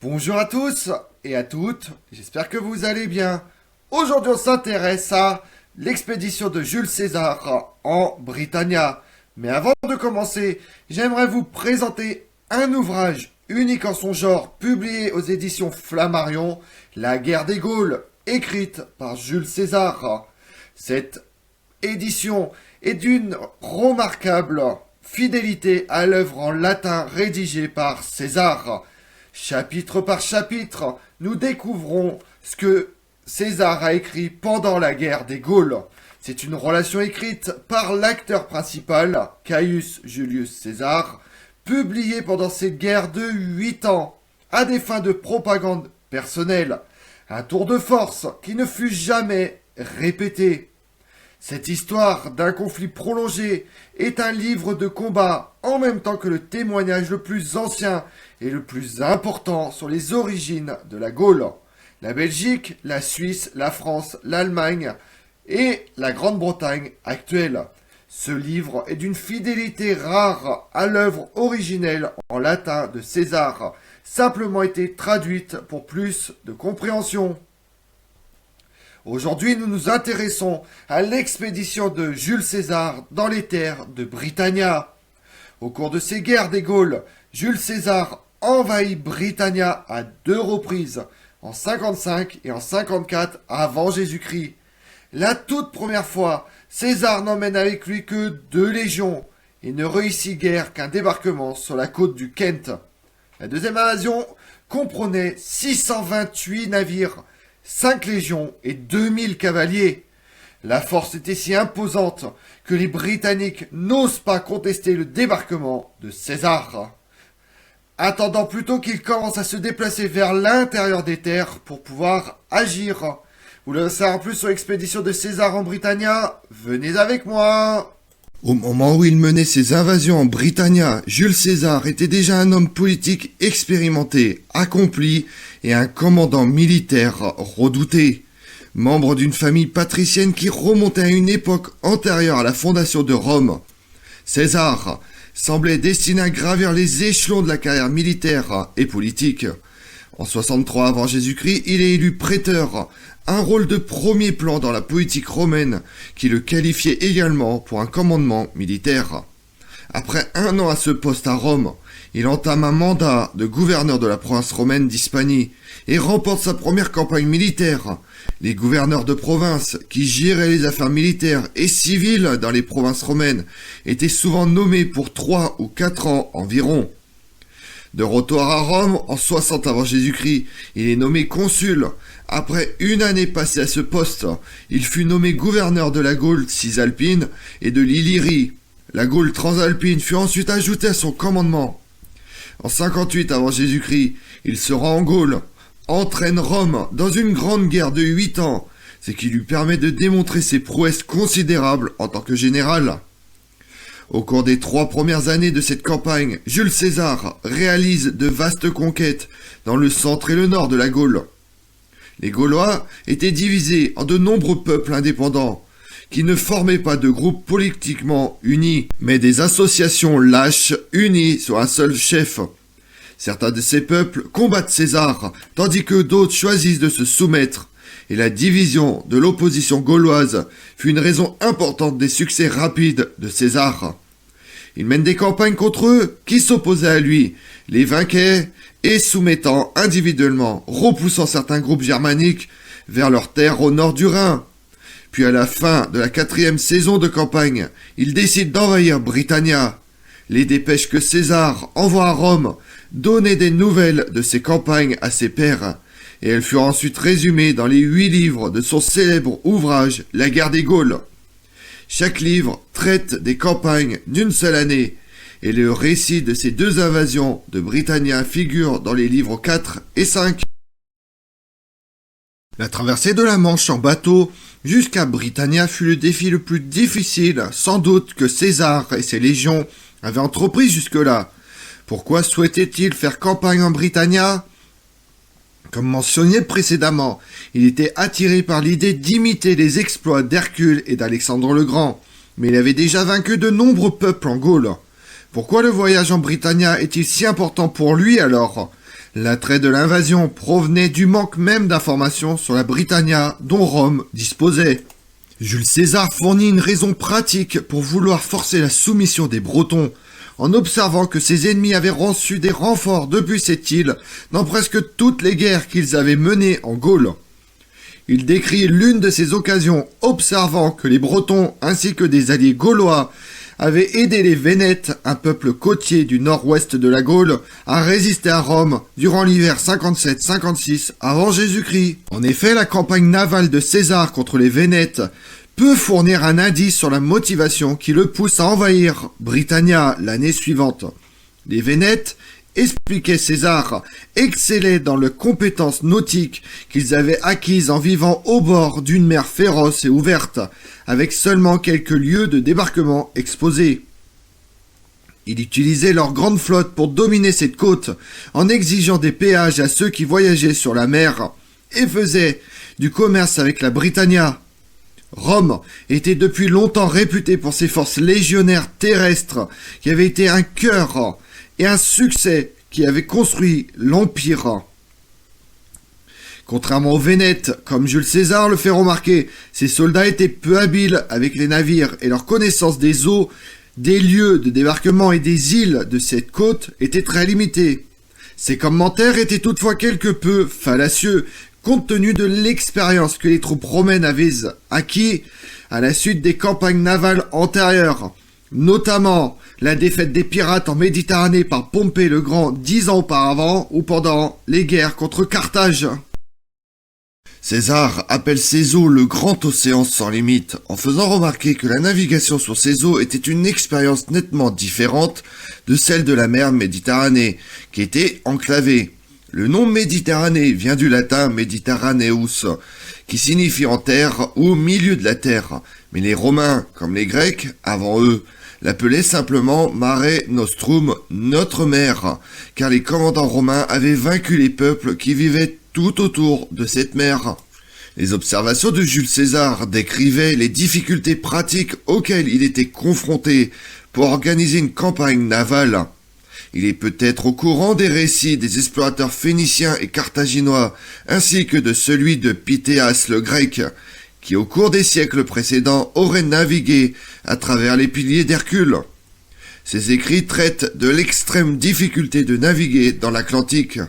Bonjour à tous et à toutes, j'espère que vous allez bien. Aujourd'hui on s'intéresse à l'expédition de Jules César en Britannia. Mais avant de commencer, j'aimerais vous présenter un ouvrage unique en son genre, publié aux éditions Flammarion, La guerre des Gaules, écrite par Jules César. Cette édition est d'une remarquable fidélité à l'œuvre en latin rédigée par César. Chapitre par chapitre, nous découvrons ce que César a écrit pendant la guerre des Gaules. C'est une relation écrite par l'acteur principal, Caius Julius César, publiée pendant cette guerre de 8 ans, à des fins de propagande personnelle. Un tour de force qui ne fut jamais répété. Cette histoire d'un conflit prolongé est un livre de combat en même temps que le témoignage le plus ancien et le plus important sur les origines de la Gaule. La Belgique, la Suisse, la France, l'Allemagne et la Grande-Bretagne actuelle. Ce livre est d'une fidélité rare à l'œuvre originelle en latin de César, simplement été traduite pour plus de compréhension. Aujourd'hui, nous nous intéressons à l'expédition de Jules César dans les terres de Britannia. Au cours de ces guerres des Gaules, Jules César envahit Britannia à 2 reprises, en 55 et en 54 avant Jésus-Christ. La toute première fois, César n'emmène avec lui que 2 légions et ne réussit guère qu'un débarquement sur la côte du Kent. La deuxième invasion comprenait 628 navires, 5 légions et 2000 cavaliers. La force était si imposante que les Britanniques n'osent pas contester le débarquement de César, attendant plutôt qu'il commence à se déplacer vers l'intérieur des terres pour pouvoir agir. Vous voulez en savoir plus sur l'expédition de César en Britannia? Venez avec moi. Au moment où il menait ses invasions en Britannia, Jules César était déjà un homme politique expérimenté, accompli et un commandant militaire redouté. Membre d'une famille patricienne qui remontait à une époque antérieure à la fondation de Rome, César semblait destiné à gravir les échelons de la carrière militaire et politique. En 63 avant Jésus-Christ, il est élu préteur, un rôle de premier plan dans la politique romaine qui le qualifiait également pour un commandement militaire. Après 1 an à ce poste à Rome, il entame un mandat de gouverneur de la province romaine d'Hispanie et remporte sa première campagne militaire. Les gouverneurs de province, qui géraient les affaires militaires et civiles dans les provinces romaines, étaient souvent nommés pour 3 ou 4 ans environ. De retour à Rome, en 60 avant Jésus-Christ, il est nommé consul. Après 1 année passée à ce poste, il fut nommé gouverneur de la Gaule cisalpine et de l'Illyrie. La Gaule transalpine fut ensuite ajoutée à son commandement. En 58 avant Jésus-Christ, il se rend en Gaule, entraîne Rome dans une grande guerre de 8 ans, ce qui lui permet de démontrer ses prouesses considérables en tant que général. Au cours des 3 premières années de cette campagne, Jules César réalise de vastes conquêtes dans le centre et le nord de la Gaule. Les Gaulois étaient divisés en de nombreux peuples indépendants, qui ne formaient pas de groupes politiquement unis, mais des associations lâches unies sur un seul chef. Certains de ces peuples combattent César, tandis que d'autres choisissent de se soumettre, et la division de l'opposition gauloise fut une raison importante des succès rapides de César. Il mène des campagnes contre eux qui s'opposaient à lui, les vainquait et soumettant individuellement, repoussant certains groupes germaniques vers leurs terres au nord du Rhin. Puis à la fin de la 4e saison de campagne, il décide d'envahir Britannia. Les dépêches que César envoie à Rome donnaient des nouvelles de ses campagnes à ses pairs, et elles furent ensuite résumées dans les 8 livres de son célèbre ouvrage La guerre des Gaules. Chaque livre traite des campagnes d'une seule année, et le récit de ces 2 invasions de Britannia figure dans les livres 4 et 5. La traversée de la Manche en bateau jusqu'à Britannia fut le défi le plus difficile, sans doute, que César et ses légions avaient entrepris jusque-là. Pourquoi souhaitait-il faire campagne en Britannia? Comme mentionné précédemment, il était attiré par l'idée d'imiter les exploits d'Hercule et d'Alexandre le Grand, mais il avait déjà vaincu de nombreux peuples en Gaule. Pourquoi le voyage en Britannia est-il si important pour lui alors? L'attrait de l'invasion provenait du manque même d'informations sur la Britannia dont Rome disposait. Jules César fournit une raison pratique pour vouloir forcer la soumission des Bretons, en observant que ses ennemis avaient reçu des renforts depuis cette île dans presque toutes les guerres qu'ils avaient menées en Gaule. Il décrit l'une de ces occasions, observant que les Bretons ainsi que des alliés gaulois avaient aidé les Vénètes, un peuple côtier du nord-ouest de la Gaule, à résister à Rome durant l'hiver 57-56 avant Jésus-Christ. En effet, la campagne navale de César contre les Vénètes peut fournir un indice sur la motivation qui le pousse à envahir Britannia l'année suivante. Les Vénètes, expliquait César, excellaient dans les compétences nautiques qu'ils avaient acquises en vivant au bord d'une mer féroce et ouverte, avec seulement quelques lieux de débarquement exposés. Ils utilisaient leur grande flotte pour dominer cette côte, en exigeant des péages à ceux qui voyageaient sur la mer, et faisaient du commerce avec la Britannia. Rome était depuis longtemps réputée pour ses forces légionnaires terrestres, qui avaient été un cœur et un succès qui avait construit l'Empire. Contrairement aux Vénètes, comme Jules César le fait remarquer, ces soldats étaient peu habiles avec les navires et leur connaissance des eaux, des lieux de débarquement et des îles de cette côte était très limitée. Ces commentaires étaient toutefois quelque peu fallacieux, compte tenu de l'expérience que les troupes romaines avaient acquis à la suite des campagnes navales antérieures, notamment la défaite des pirates en Méditerranée par Pompée le Grand 10 ans auparavant ou pendant les guerres contre Carthage. César appelle ces eaux le grand océan sans limite, en faisant remarquer que la navigation sur ces eaux était une expérience nettement différente de celle de la mer Méditerranée, qui était enclavée. Le nom Méditerranée vient du latin Mediterraneus, qui signifie en terre ou au milieu de la terre, mais les Romains, comme les Grecs, avant eux, l'appelaient simplement Mare Nostrum, notre mer, car les commandants romains avaient vaincu les peuples qui vivaient tout autour de cette mer. Les observations de Jules César décrivaient les difficultés pratiques auxquelles il était confronté pour organiser une campagne navale. Il est peut-être au courant des récits des explorateurs phéniciens et carthaginois, ainsi que de celui de Pythéas le grec, qui au cours des siècles précédents aurait navigué à travers les piliers d'Hercule. Ces écrits traitent de l'extrême difficulté de naviguer dans l'Atlantique,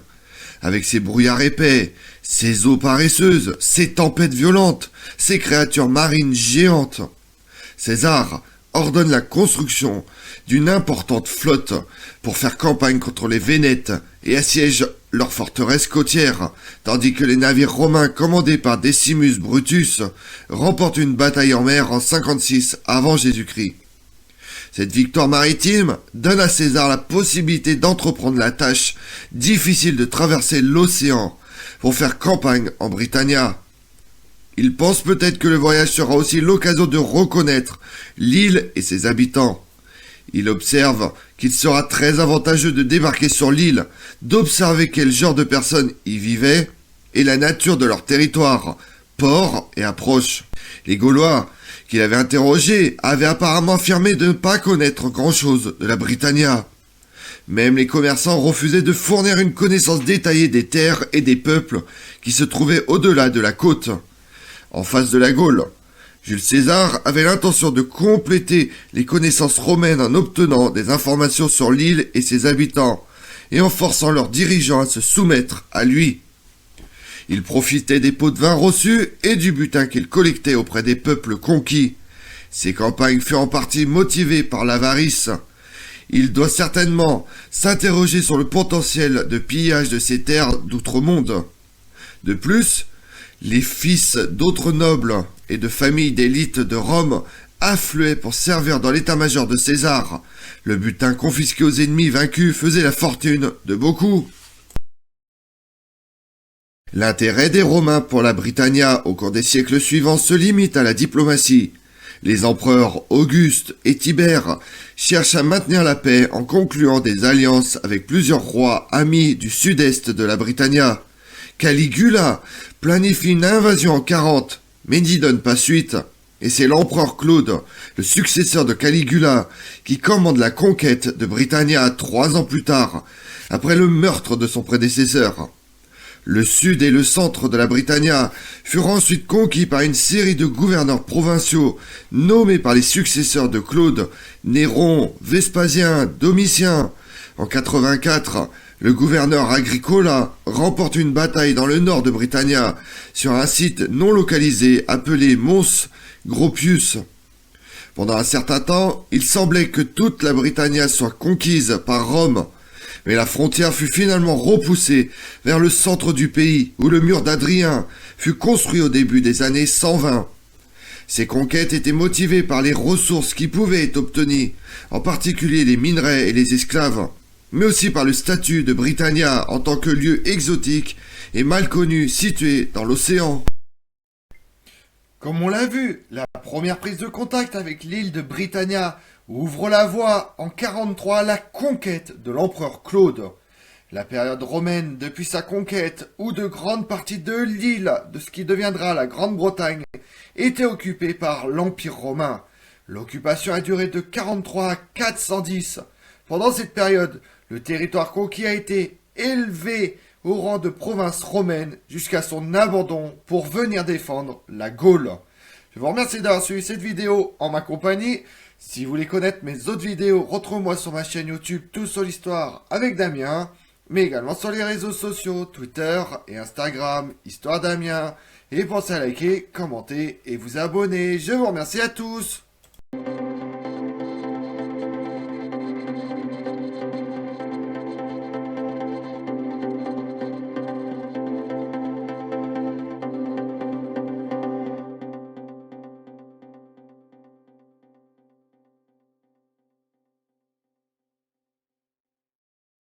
avec ses brouillards épais, ses eaux paresseuses, ses tempêtes violentes, ses créatures marines géantes. César ordonne la construction d'une importante flotte pour faire campagne contre les Vénètes et assiège leur forteresse côtière, tandis que les navires romains commandés par Decimus Brutus remportent une bataille en mer en 56 avant Jésus-Christ. Cette victoire maritime donne à César la possibilité d'entreprendre la tâche difficile de traverser l'océan pour faire campagne en Britannia. Il pense peut-être que le voyage sera aussi l'occasion de reconnaître l'île et ses habitants. Il observe qu'il sera très avantageux de débarquer sur l'île, d'observer quel genre de personnes y vivaient et la nature de leur territoire, port et approche. Les Gaulois, qu'il avait interrogés, avaient apparemment affirmé de ne pas connaître grand-chose de la Britannia. Même les commerçants refusaient de fournir une connaissance détaillée des terres et des peuples qui se trouvaient au-delà de la côte. En face de la Gaule, Jules César avait l'intention de compléter les connaissances romaines en obtenant des informations sur l'île et ses habitants, et en forçant leurs dirigeants à se soumettre à lui. Il profitait des pots de vin reçus et du butin qu'il collectait auprès des peuples conquis. Ces campagnes furent en partie motivées par l'avarice. Il doit certainement s'interroger sur le potentiel de pillage de ces terres d'outre-monde. De plus, les fils d'autres nobles et de familles d'élite de Rome affluaient pour servir dans l'état-major de César. Le butin confisqué aux ennemis vaincus faisait la fortune de beaucoup. L'intérêt des Romains pour la Britannia au cours des siècles suivants se limite à la diplomatie. Les empereurs Auguste et Tibère cherchent à maintenir la paix en concluant des alliances avec plusieurs rois amis du sud-est de la Britannia. Caligula planifie une invasion en 40, mais n'y donne pas suite, Et c'est l'empereur Claude, le successeur de Caligula, qui commande la conquête de Britannia 3 ans plus tard, après le meurtre de son prédécesseur. Le sud et le centre de la Britannia furent ensuite conquis par une série de gouverneurs provinciaux nommés par les successeurs de Claude, Néron, Vespasien, Domitien. En 84, le gouverneur Agricola remporte une bataille dans le nord de Britannia sur un site non localisé appelé Mons Gropius. Pendant un certain temps, il semblait que toute la Britannia soit conquise par Rome. Mais la frontière fut finalement repoussée vers le centre du pays, où le mur d'Adrien fut construit au début des années 120. Ces conquêtes étaient motivées par les ressources qui pouvaient être obtenues, en particulier les minerais et les esclaves, mais aussi par le statut de Britannia en tant que lieu exotique et mal connu situé dans l'océan. Comme on l'a vu, la première prise de contact avec l'île de Britannia ouvre la voie en 43 à la conquête de l'empereur Claude. La période romaine depuis sa conquête, où de grandes parties de l'île de ce qui deviendra la Grande-Bretagne étaient occupées par l'Empire romain. L'occupation a duré de 43 à 410. Pendant cette période, le territoire conquis a été élevé au rang de province romaine jusqu'à son abandon pour venir défendre la Gaule. Je vous remercie d'avoir suivi cette vidéo en ma compagnie. Si vous voulez connaître mes autres vidéos, retrouvez-moi sur ma chaîne YouTube Tout sur l'Histoire avec Damien, mais également sur les réseaux sociaux, Twitter et Instagram, Histoire Damien. Et pensez à liker, commenter et vous abonner. Je vous remercie à tous.